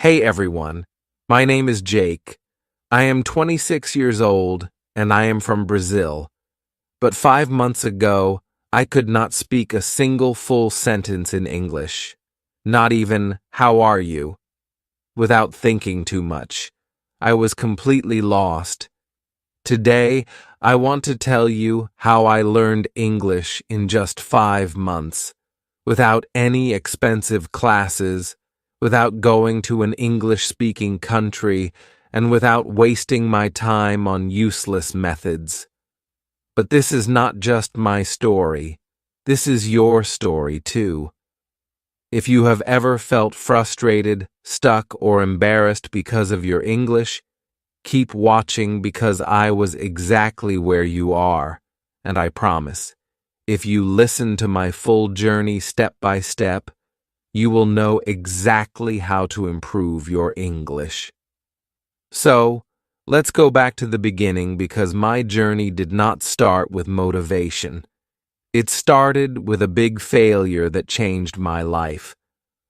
Hey everyone, my name is Jake. I am 26 years old and I am from Brazil. But 5 months ago, I could not speak a single full sentence in English. Not even, "How are you?" Without thinking too much. I was completely lost. Today, I want to tell you how I learned English in just 5 months, without any expensive classes, without going to an English-speaking country, and without wasting my time on useless methods. But this is not just my story. This is your story, too. If you have ever felt frustrated, stuck, or embarrassed because of your English, keep watching because I was exactly where you are, and I promise, if you listen to my full journey step by step, you will know exactly how to improve your English. So, let's go back to the beginning because my journey did not start with motivation. It started with a big failure that changed my life,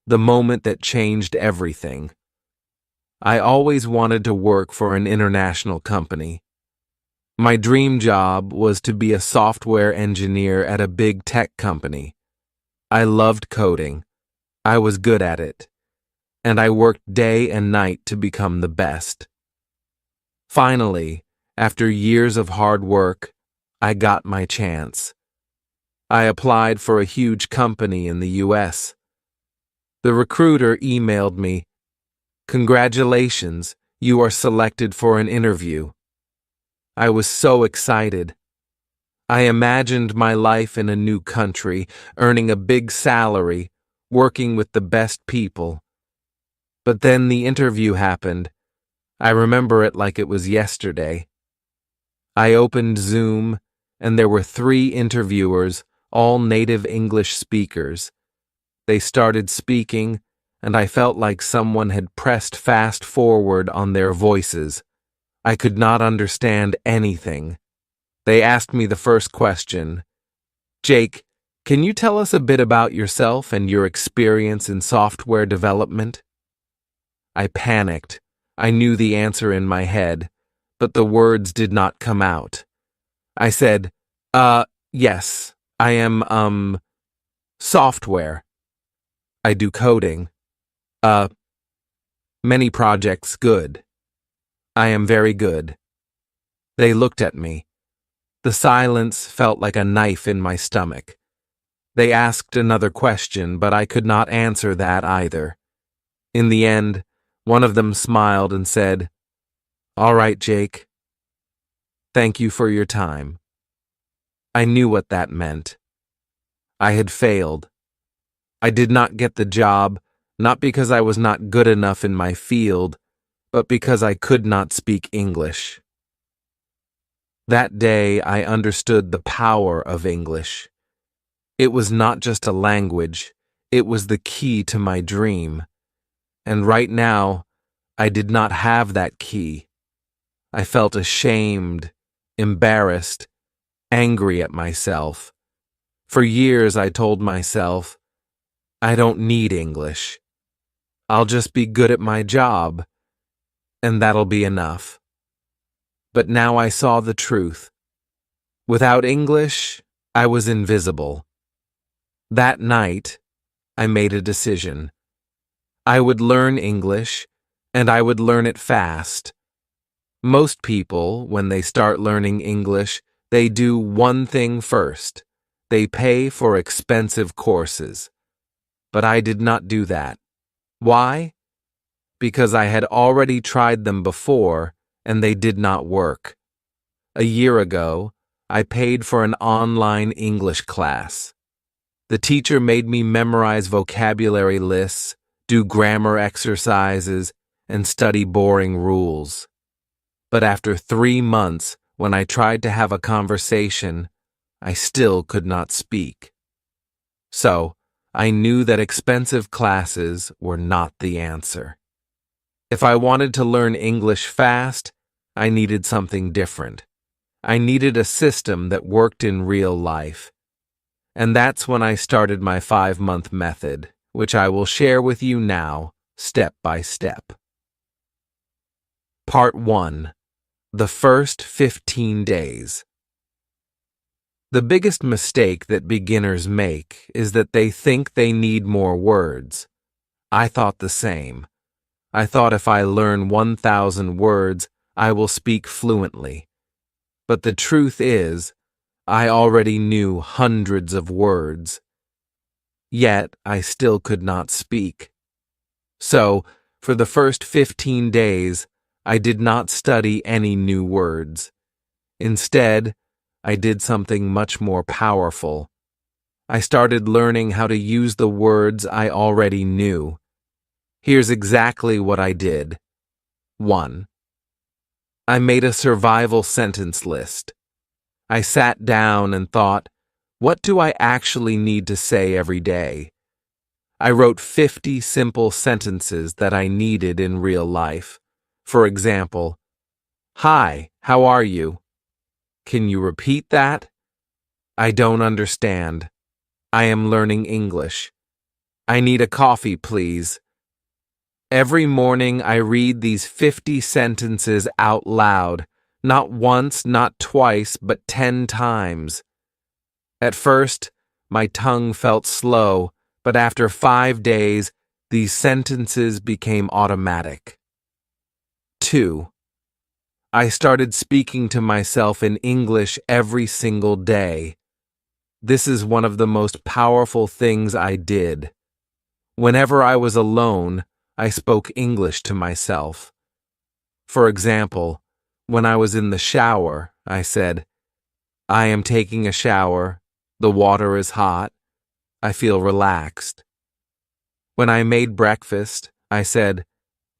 the moment that changed everything. I always wanted to work for an international company. My dream job was to be a software engineer at a big tech company. I loved coding. I was good at it. And I worked day and night to become the best. Finally, after years of hard work, I got my chance. I applied for a huge company in the US. The recruiter emailed me, "Congratulations, you are selected for an interview." I was so excited. I imagined my life in a new country, earning a big salary, working with the best people. But then the interview happened. I remember it like it was yesterday. I opened Zoom, and there were 3 interviewers, all native English speakers. They started speaking, and I felt like someone had pressed fast forward on their voices. I could not understand anything. They asked me the first question. "Jake, can you tell us a bit about yourself and your experience in software development?" I panicked. I knew the answer in my head, but the words did not come out. I said, yes, I am, software. I do coding. Many projects good. I am very good." They looked at me. The silence felt like a knife in my stomach. They asked another question, but I could not answer that either. In the end, one of them smiled and said, "All right, Jake. Thank you for your time." I knew what that meant. I had failed. I did not get the job, not because I was not good enough in my field, but because I could not speak English. That day, I understood the power of English. It was not just a language, it was the key to my dream. And right now, I did not have that key. I felt ashamed, embarrassed, angry at myself. For years, I told myself, I don't need English. I'll just be good at my job, and that'll be enough. But now I saw the truth. Without English, I was invisible. That night, I made a decision. I would learn English, and I would learn it fast. Most people, when they start learning English, they do one thing first. They pay for expensive courses. But I did not do that. Why? Because I had already tried them before, and they did not work. A year ago, I paid for an online English class. The teacher made me memorize vocabulary lists, do grammar exercises, and study boring rules. But after 3 months, when I tried to have a conversation, I still could not speak. So, I knew that expensive classes were not the answer. If I wanted to learn English fast, I needed something different. I needed a system that worked in real life. And that's when I started my 5-month method, which I will share with you now, step by step. Part 1. The first 15 days. The biggest mistake that beginners make is that they think they need more words. I thought the same. I thought if I learn 1,000 words, I will speak fluently. But the truth is, I already knew hundreds of words. Yet, I still could not speak. So, for the first 15 days, I did not study any new words. Instead, I did something much more powerful. I started learning how to use the words I already knew. Here's exactly what I did. 1. I made a survival sentence list. I sat down and thought, what do I actually need to say every day? I wrote 50 simple sentences that I needed in real life. For example, "Hi, how are you? Can you repeat that? I don't understand. I am learning English. I need a coffee, please." Every morning I read these 50 sentences out loud, not once, not twice, but 10 times. At first, my tongue felt slow, but after 5 days, these sentences became automatic. 2. I started speaking to myself in English every single day. This is one of the most powerful things I did. Whenever I was alone, I spoke English to myself. For example, when I was in the shower, I said, "I am taking a shower. The water is hot. I feel relaxed." When I made breakfast, I said,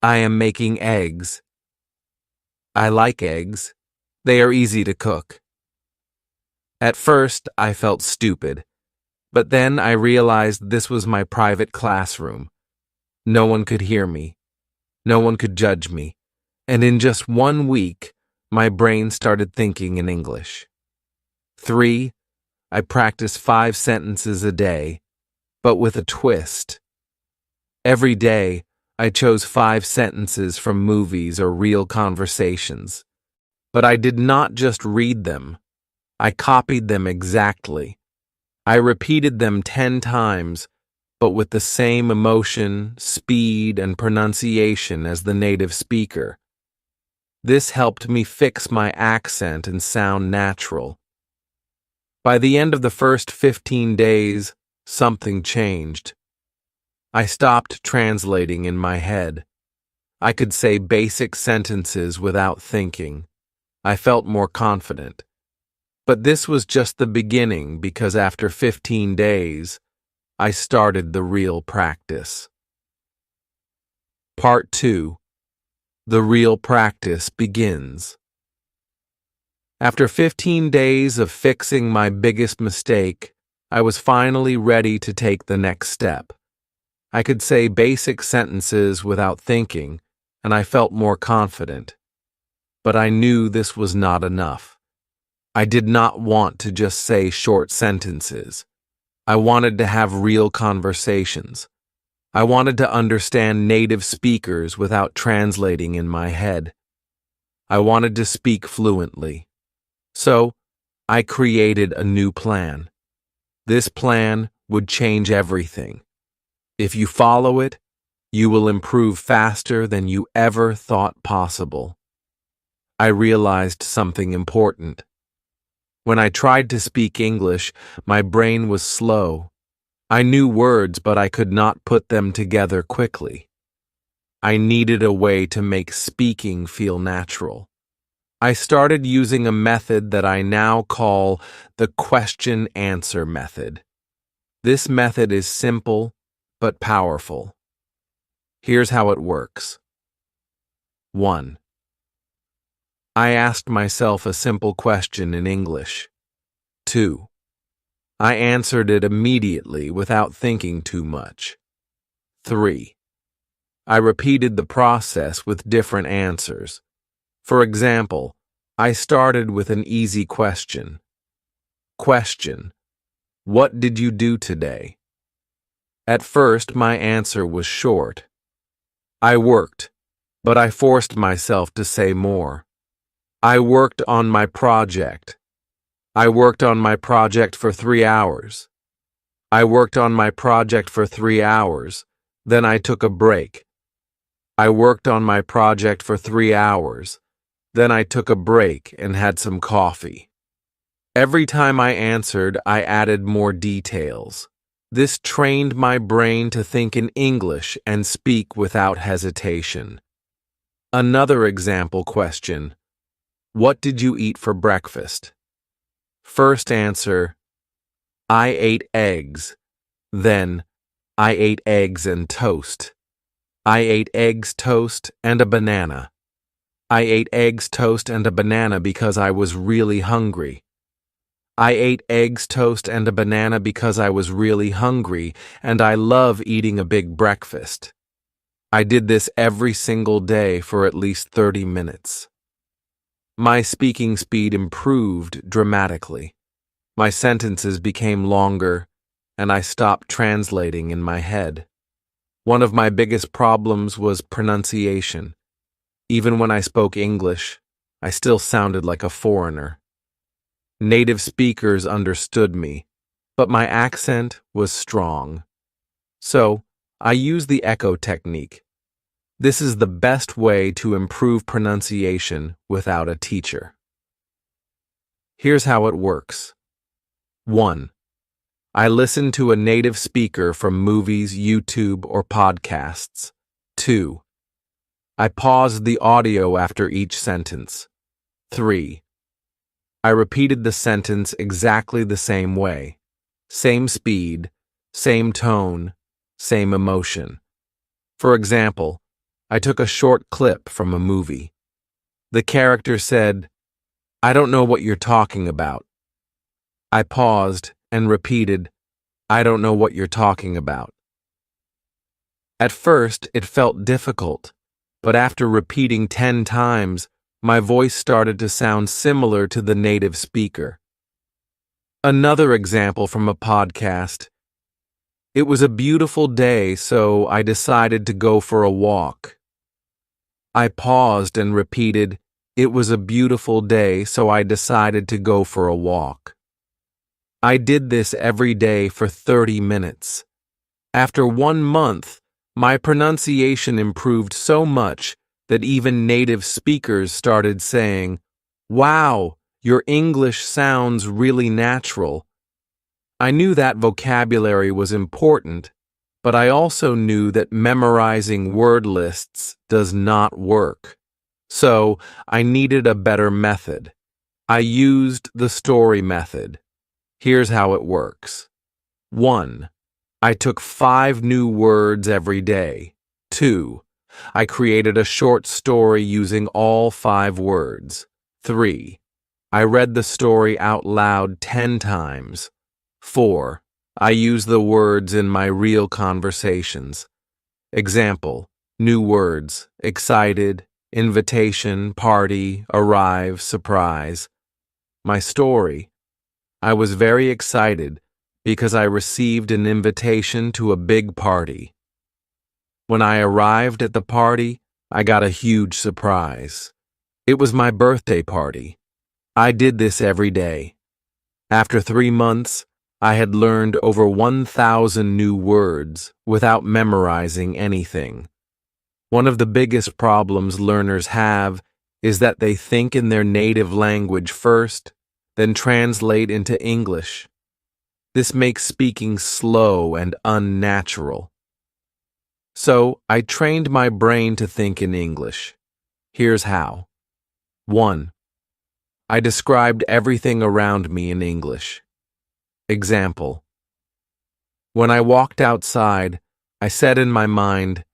"I am making eggs. I like eggs. They are easy to cook." At first, I felt stupid, but then I realized this was my private classroom. No one could hear me. No one could judge me. And in just 1 week, my brain started thinking in English. 3. I practiced 5 sentences a day, but with a twist. Every day, I chose 5 sentences from movies or real conversations. But I did not just read them. I copied them exactly. I repeated them 10 times, but with the same emotion, speed, and pronunciation as the native speaker. This helped me fix my accent and sound natural. By the end of the first 15 days, something changed. I stopped translating in my head. I could say basic sentences without thinking. I felt more confident. But this was just the beginning because after 15 days, I started the real practice. Part 2. The real practice begins. After 15 days of fixing my biggest mistake, I was finally ready to take the next step. I could say basic sentences without thinking, and I felt more confident. But I knew this was not enough. I did not want to just say short sentences. I wanted to have real conversations. I wanted to understand native speakers without translating in my head. I wanted to speak fluently. So, I created a new plan. This plan would change everything. If you follow it, you will improve faster than you ever thought possible. I realized something important. When I tried to speak English, my brain was slow. I knew words, but I could not put them together quickly. I needed a way to make speaking feel natural. I started using a method that I now call the question-answer method. This method is simple but powerful. Here's how it works. 1. I asked myself a simple question in English. 2. I answered it immediately without thinking too much. 3. I repeated the process with different answers. For example, I started with an easy question. Question: what did you do today? At first, my answer was short. I worked, but I forced myself to say more. I worked on my project. I worked on my project for 3 hours. I worked on my project for 3 hours. Then I took a break. I worked on my project for 3 hours. Then I took a break and had some coffee. Every time I answered, I added more details. This trained my brain to think in English and speak without hesitation. Another example question: what did you eat for breakfast? First answer: I ate eggs. Then, I ate eggs and toast. I ate eggs, toast, and a banana. I ate eggs, toast, and a banana because I was really hungry. I ate eggs, toast, and a banana because I was really hungry, and I love eating a big breakfast. I did this every single day for at least 30 minutes. My speaking speed improved dramatically. My sentences became longer, and I stopped translating in my head. One of my biggest problems was pronunciation. Even when I spoke English, I still sounded like a foreigner. Native speakers understood me, but my accent was strong. So, I used the echo technique. This is the best way to improve pronunciation without a teacher. Here's how it works. 1. I listen to a native speaker from movies, YouTube, or podcasts. 2. I pause the audio after each sentence. 3. I repeated the sentence exactly the same way. Same speed, same tone, same emotion. For example, I took a short clip from a movie. The character said, "I don't know what you're talking about." I paused and repeated, "I don't know what you're talking about." At first, it felt difficult, but after repeating 10 times, my voice started to sound similar to the native speaker. Another example from a podcast: it was a beautiful day, so I decided to go for a walk. I paused and repeated, "It was a beautiful day, so I decided to go for a walk." I did this every day for 30 minutes. After 1 month, my pronunciation improved so much that even native speakers started saying, "Wow, your English sounds really natural." I knew that vocabulary was important, but I also knew that memorizing word lists does not work. So I needed a better method. I used the story method. Here's how it works. 1. I took 5 new words every day. 2. I created a short story using all 5 words. 3. I read the story out loud 10 times. 4. I used the words in my real conversations. Example: new words: excited, invitation, party, arrive, surprise. My story: I was very excited because I received an invitation to a big party. When I arrived at the party, I got a huge surprise. It was my birthday party. I did this every day. After 3 months, I had learned over 1,000 new words without memorizing anything. One of the biggest problems learners have is that they think in their native language first, then translate into English. This makes speaking slow and unnatural. So, I trained my brain to think in English. Here's how. 1. I described everything around me in English. Example: when I walked outside, I said in my mind,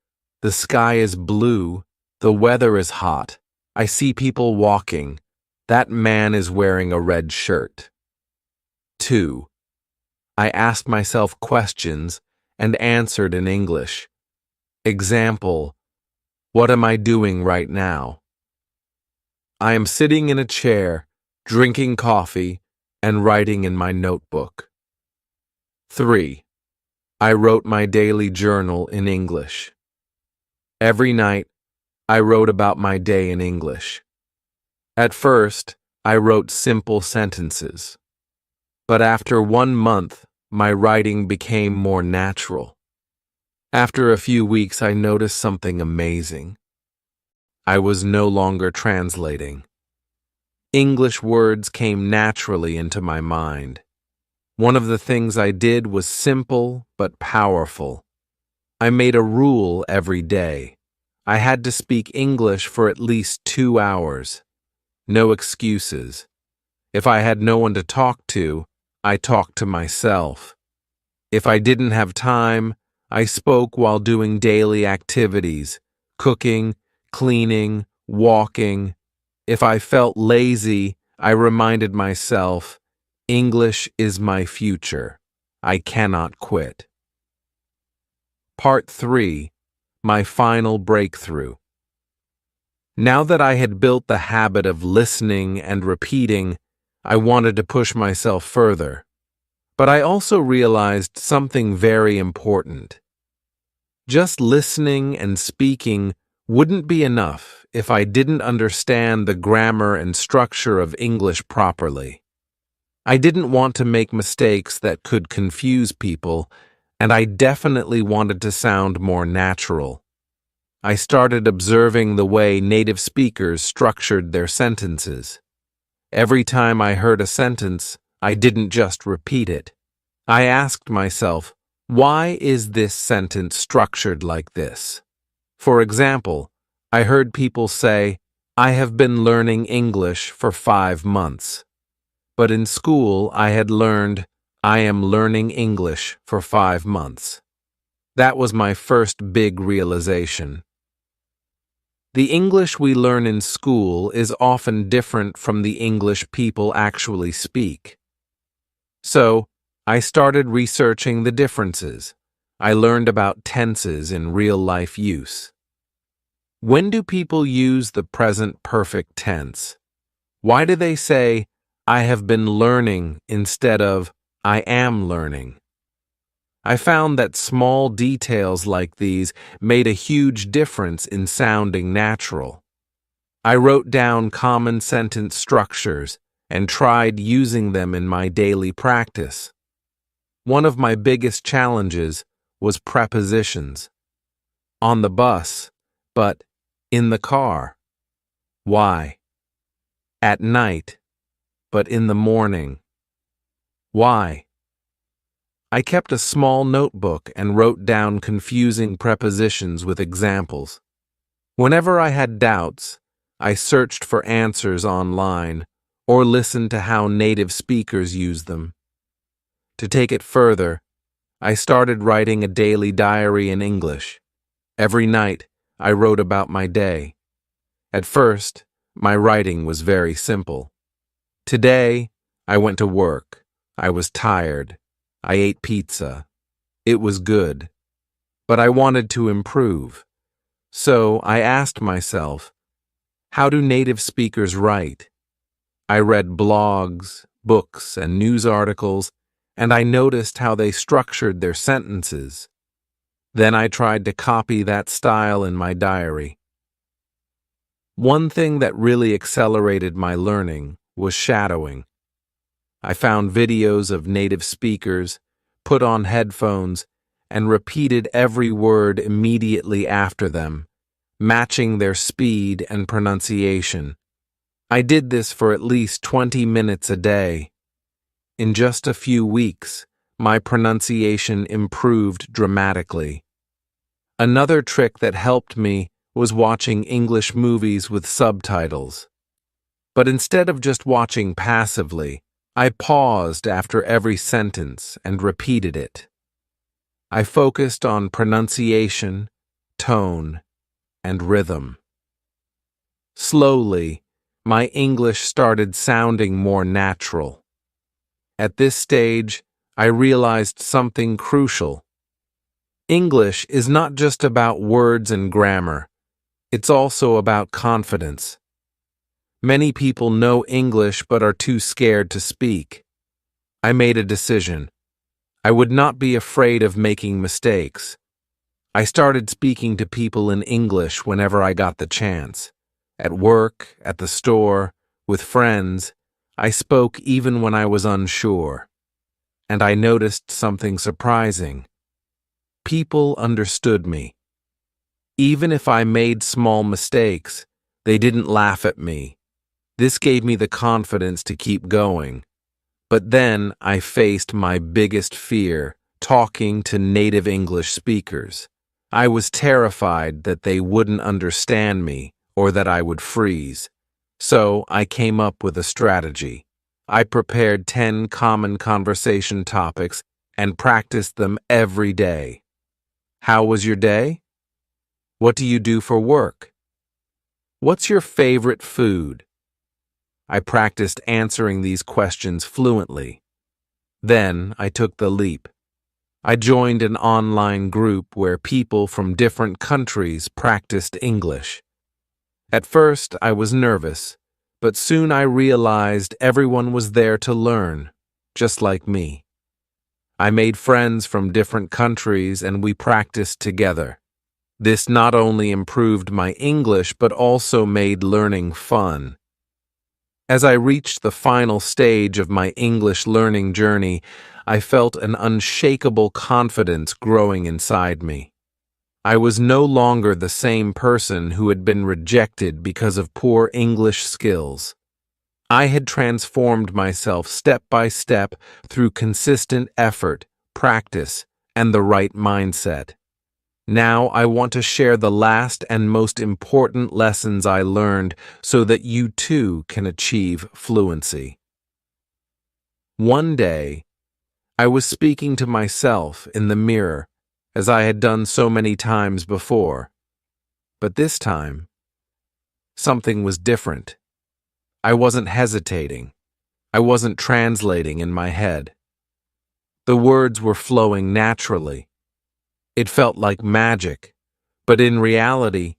"The sky is blue, the weather is hot, I see people walking, that man is wearing a red shirt." 2. I asked myself questions and answered in English. Example: what am I doing right now? I am sitting in a chair, drinking coffee, and writing in my notebook. 3. I wrote my daily journal in English. Every night, I wrote about my day in English. At first, I wrote simple sentences. But after 1 month, my writing became more natural. After a few weeks, I noticed something amazing. I was no longer translating. English words came naturally into my mind. One of the things I did was simple but powerful. I made a rule every day. I had to speak English for at least 2 hours. No excuses. If I had no one to talk to, I talked to myself. If I didn't have time, I spoke while doing daily activities, cooking, cleaning, walking. If I felt lazy, I reminded myself, English is my future. I cannot quit. Part 3. My final breakthrough. Now that I had built the habit of listening and repeating, I wanted to push myself further. But I also realized something very important. Just listening and speaking wouldn't be enough if I didn't understand the grammar and structure of English properly. I didn't want to make mistakes that could confuse people, and I definitely wanted to sound more natural. I started observing the way native speakers structured their sentences. Every time I heard a sentence, I didn't just repeat it. I asked myself, why is this sentence structured like this? For example, I heard people say, I have been learning English for 5 months. But in school, I had learned, I am learning English for 5 months. That was my first big realization. The English we learn in school is often different from the English people actually speak. So, I started researching the differences. I learned about tenses in real-life use. When do people use the present perfect tense? Why do they say, I have been learning instead of, I am learning? I found that small details like these made a huge difference in sounding natural. I wrote down common sentence structures and tried using them in my daily practice. One of my biggest challenges was prepositions. On the bus, but in the car. Why? At night, but in the morning. Why? I kept a small notebook and wrote down confusing prepositions with examples. Whenever I had doubts, I searched for answers online or listened to how native speakers use them. To take it further, I started writing a daily diary in English. Every night, I wrote about my day. At first, my writing was very simple. Today, I went to work. I was tired. I ate pizza. It was good. But I wanted to improve. So I asked myself, how do native speakers write? I read blogs, books, and news articles, and I noticed how they structured their sentences. Then I tried to copy that style in my diary. One thing that really accelerated my learning was shadowing. I found videos of native speakers, put on headphones, and repeated every word immediately after them, matching their speed and pronunciation. I did this for at least 20 minutes a day. In just a few weeks, my pronunciation improved dramatically. Another trick that helped me was watching English movies with subtitles. But instead of just watching passively, I paused after every sentence and repeated it. I focused on pronunciation, tone, and rhythm. Slowly, my English started sounding more natural. At this stage, I realized something crucial. English is not just about words and grammar. It's also about confidence. Many people know English but are too scared to speak. I made a decision. I would not be afraid of making mistakes. I started speaking to people in English whenever I got the chance. At work, at the store, with friends, I spoke even when I was unsure. And I noticed something surprising. People understood me. Even if I made small mistakes, they didn't laugh at me. This gave me the confidence to keep going. But then I faced my biggest fear, talking to native English speakers. I was terrified that they wouldn't understand me or that I would freeze. So I came up with a strategy. I prepared 10 common conversation topics and practiced them every day. How was your day? What do you do for work? What's your favorite food? I practiced answering these questions fluently. Then I took the leap. I joined an online group where people from different countries practiced English. At first, I was nervous, but soon I realized everyone was there to learn, just like me. I made friends from different countries and we practiced together. This not only improved my English but also made learning fun. As I reached the final stage of my English learning journey, I felt an unshakable confidence growing inside me. I was no longer the same person who had been rejected because of poor English skills. I had transformed myself step by step through consistent effort, practice, and the right mindset. Now I want to share the last and most important lessons I learned so that you too can achieve fluency. One day, I was speaking to myself in the mirror, as I had done so many times before. But this time, something was different. I wasn't hesitating. I wasn't translating in my head. The words were flowing naturally. It felt like magic, but in reality,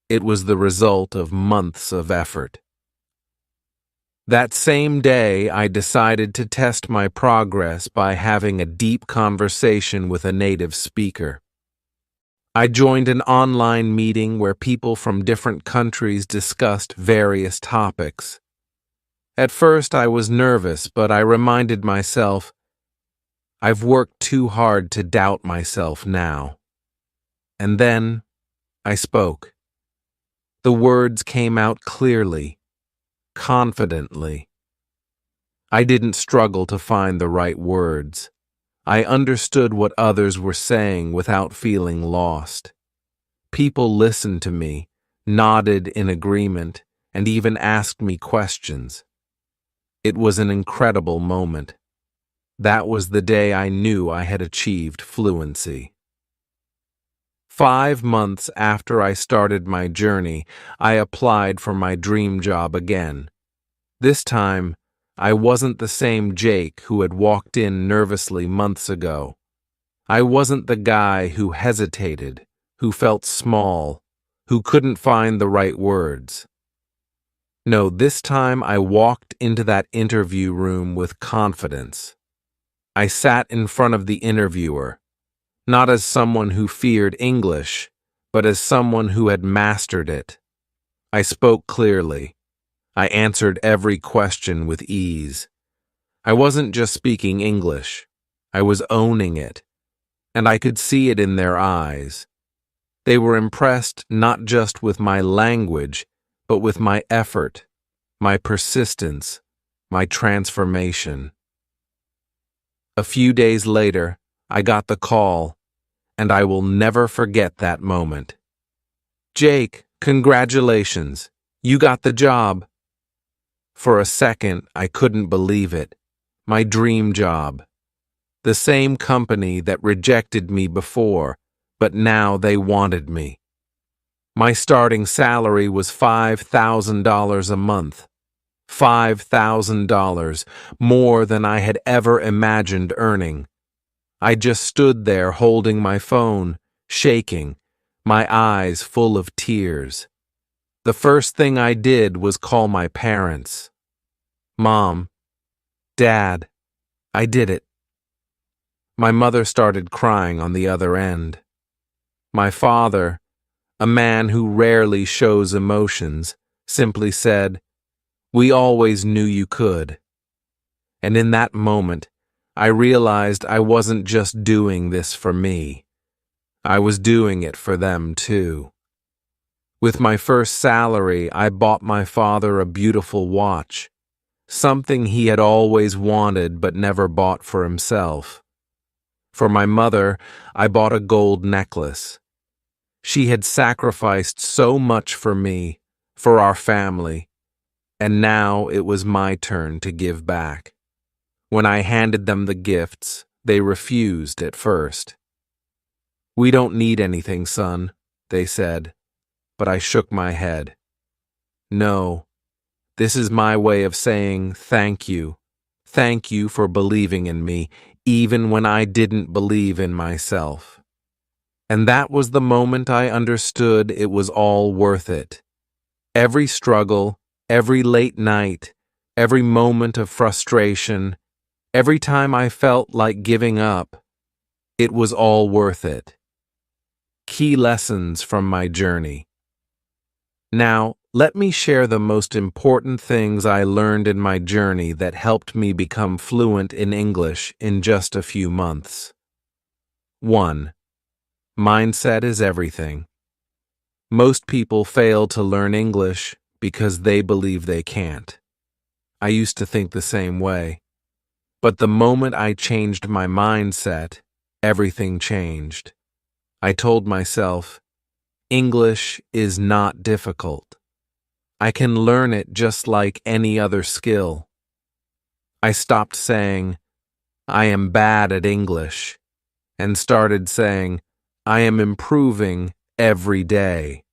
it was the result of months of effort. That same day, I decided to test my progress by having a deep conversation with a native speaker. I joined an online meeting where people from different countries discussed various topics. At first, I was nervous, but I reminded myself, I've worked too hard to doubt myself now. And then I spoke. The words came out clearly, confidently. I didn't struggle to find the right words. I understood what others were saying without feeling lost. People listened to me, nodded in agreement, and even asked me questions. It was an incredible moment. That was the day I knew I had achieved fluency. 5 months after I started my journey, I applied for my dream job again. This time, I wasn't the same Jake who had walked in nervously months ago. I wasn't the guy who hesitated, who felt small, who couldn't find the right words. No, this time I walked into that interview room with confidence. I sat in front of the interviewer, not as someone who feared English, but as someone who had mastered it. I spoke clearly. I answered every question with ease. I wasn't just speaking English. I was owning it, and I could see it in their eyes. They were impressed not just with my language, but with my effort, my persistence, my transformation. A few days later, I got the call, and I will never forget that moment. Jake, congratulations. You got the job. For a second, I couldn't believe it. My dream job. The same company that rejected me before, but now they wanted me. My starting salary was $5,000 a month. $5,000, more than I had ever imagined earning. I just stood there holding my phone, shaking, my eyes full of tears. The first thing I did was call my parents. Mom, Dad, I did it. My mother started crying on the other end. My father, a man who rarely shows emotions, simply said, "We always knew you could." And in that moment, I realized I wasn't just doing this for me. I was doing it for them too. With my first salary, I bought my father a beautiful watch, something he had always wanted but never bought for himself. For my mother, I bought a gold necklace. She had sacrificed so much for me, for our family, and now it was my turn to give back. When I handed them the gifts, they refused at first. "We don't need anything, son," they said, but I shook my head. "No, this is my way of saying thank you. Thank you for believing in me, even when I didn't believe in myself." And that was the moment I understood it was all worth it. Every struggle, every late night, every moment of frustration, every time I felt like giving up, it was all worth it. Key lessons from my journey. Now, let me share the most important things I learned in my journey that helped me become fluent in English in just a few months. 1. Mindset is everything. Most people fail to learn English because they believe they can't. I used to think the same way. But the moment I changed my mindset, everything changed. I told myself, English is not difficult. I can learn it just like any other skill. I stopped saying, "I am bad at English," and started saying, "I am improving every day."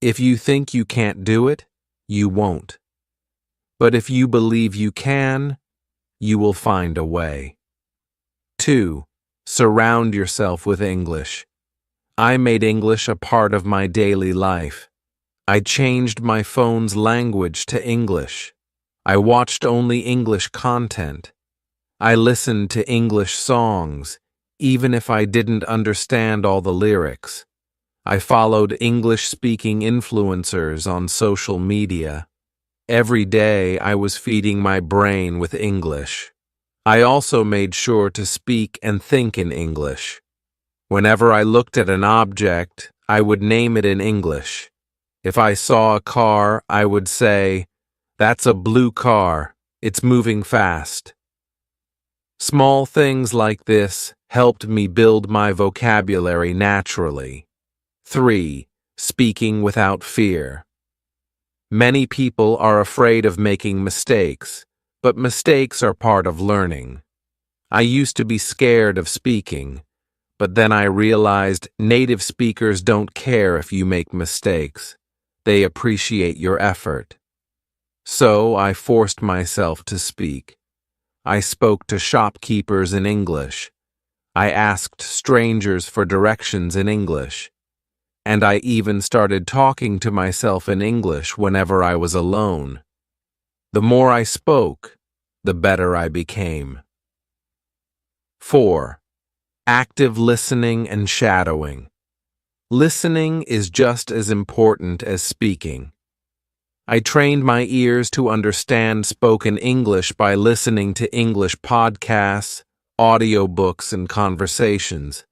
If you think you can't do it, you won't. But if you believe you can, you will find a way. 2. Surround yourself with English. I made English a part of my daily life. I changed my phone's language to English. I watched only English content. I listened to English songs, even if I didn't understand all the lyrics. I followed English-speaking influencers on social media. Every day I was feeding my brain with English. I also made sure to speak and think in English. Whenever I looked at an object, I would name it in English. If I saw a car, I would say, "That's a blue car. It's moving fast." Small things like this helped me build my vocabulary naturally. 3. Speaking without fear. Many people are afraid of making mistakes, but mistakes are part of learning. I used to be scared of speaking, but then I realized native speakers don't care if you make mistakes. They appreciate your effort. So I forced myself to speak. I spoke to shopkeepers in English. I asked strangers for directions in English. And I even started talking to myself in English whenever I was alone. The more I spoke, the better I became. 4. Active listening and shadowing. Listening is just as important as speaking. I trained my ears to understand spoken English by listening to English podcasts, audiobooks, and conversations.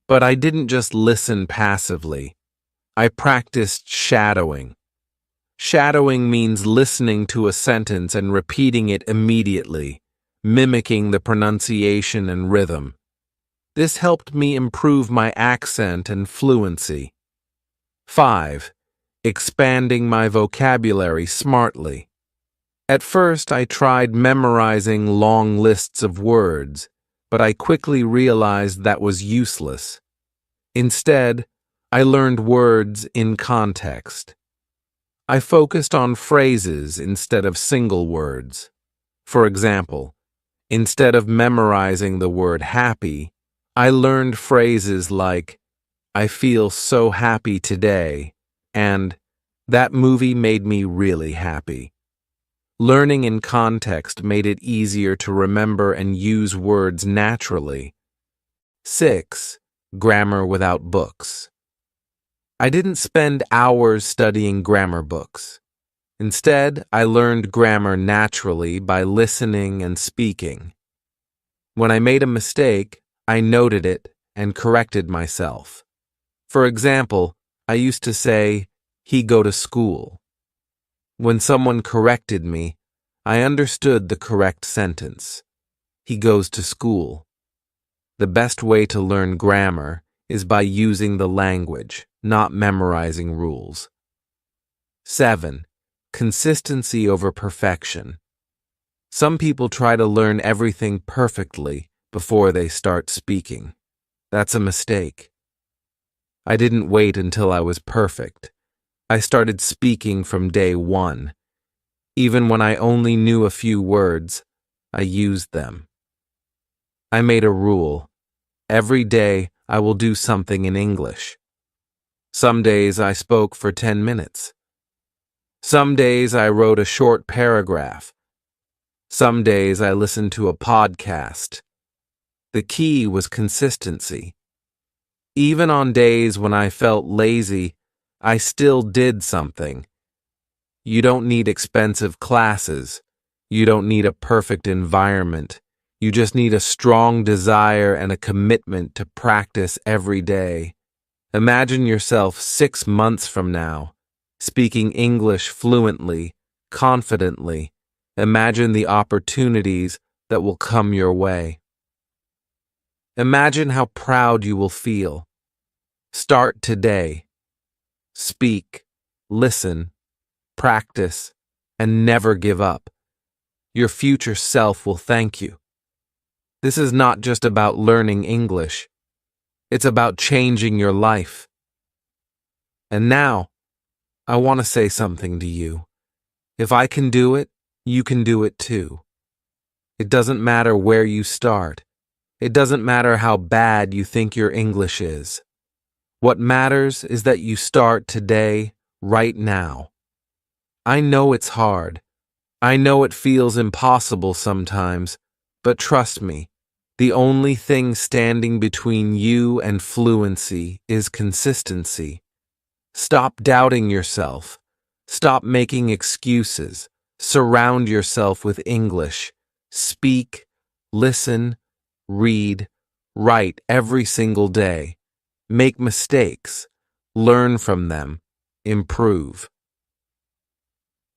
But I didn't just listen passively. I practiced shadowing. Shadowing means listening to a sentence and repeating it immediately, mimicking the pronunciation and rhythm. This helped me improve my accent and fluency. 5. Expanding my vocabulary smartly. At first, I tried memorizing long lists of words, but I quickly realized that was useless. Instead, I learned words in context. I focused on phrases instead of single words. For example, instead of memorizing the word happy, I learned phrases like, "I feel so happy today," and "That movie made me really happy." Learning in context made it easier to remember and use words naturally. 6. Grammar without books. I didn't spend hours studying grammar books. Instead, I learned grammar naturally by listening and speaking. When I made a mistake, I noted it and corrected myself. For example, I used to say, "He go to school." When someone corrected me, I understood the correct sentence. He goes to school. The best way to learn grammar is by using the language, not memorizing rules. 7. Consistency over perfection. Some people try to learn everything perfectly before they start speaking. That's a mistake. I didn't wait until I was perfect. I started speaking from day one. Even when I only knew a few words, I used them. I made a rule. Every day I will do something in English. Some days I spoke for 10 minutes. Some days I wrote a short paragraph. Some days I listened to a podcast. The key was consistency. Even on days when I felt lazy, I still did something. You don't need expensive classes. You don't need a perfect environment. You just need a strong desire and a commitment to practice every day. Imagine yourself 6 months from now, speaking English fluently, confidently. Imagine the opportunities that will come your way. Imagine how proud you will feel. Start today. Speak, listen, practice, and never give up. Your future self will thank you. This is not just about learning English. It's about changing your life. And now, I want to say something to you. If I can do it, you can do it too. It doesn't matter where you start. It doesn't matter how bad you think your English is. What matters is that you start today, right now. I know it's hard. I know it feels impossible sometimes, but trust me, the only thing standing between you and fluency is consistency. Stop doubting yourself. Stop making excuses. Surround yourself with English. Speak, listen, read, write every single day. Make mistakes. Learn from them. Improve.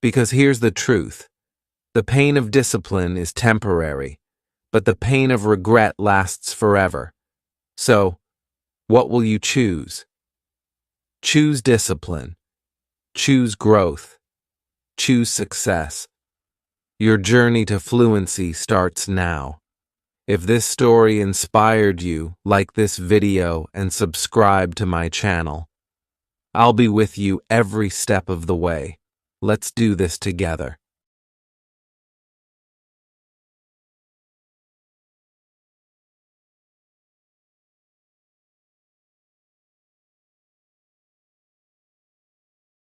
Because here's the truth. The pain of discipline is temporary, but the pain of regret lasts forever. So, what will you choose? Choose discipline. Choose growth. Choose success. Your journey to fluency starts now. If this story inspired you, like this video and subscribe to my channel. I'll be with you every step of the way. Let's do this together.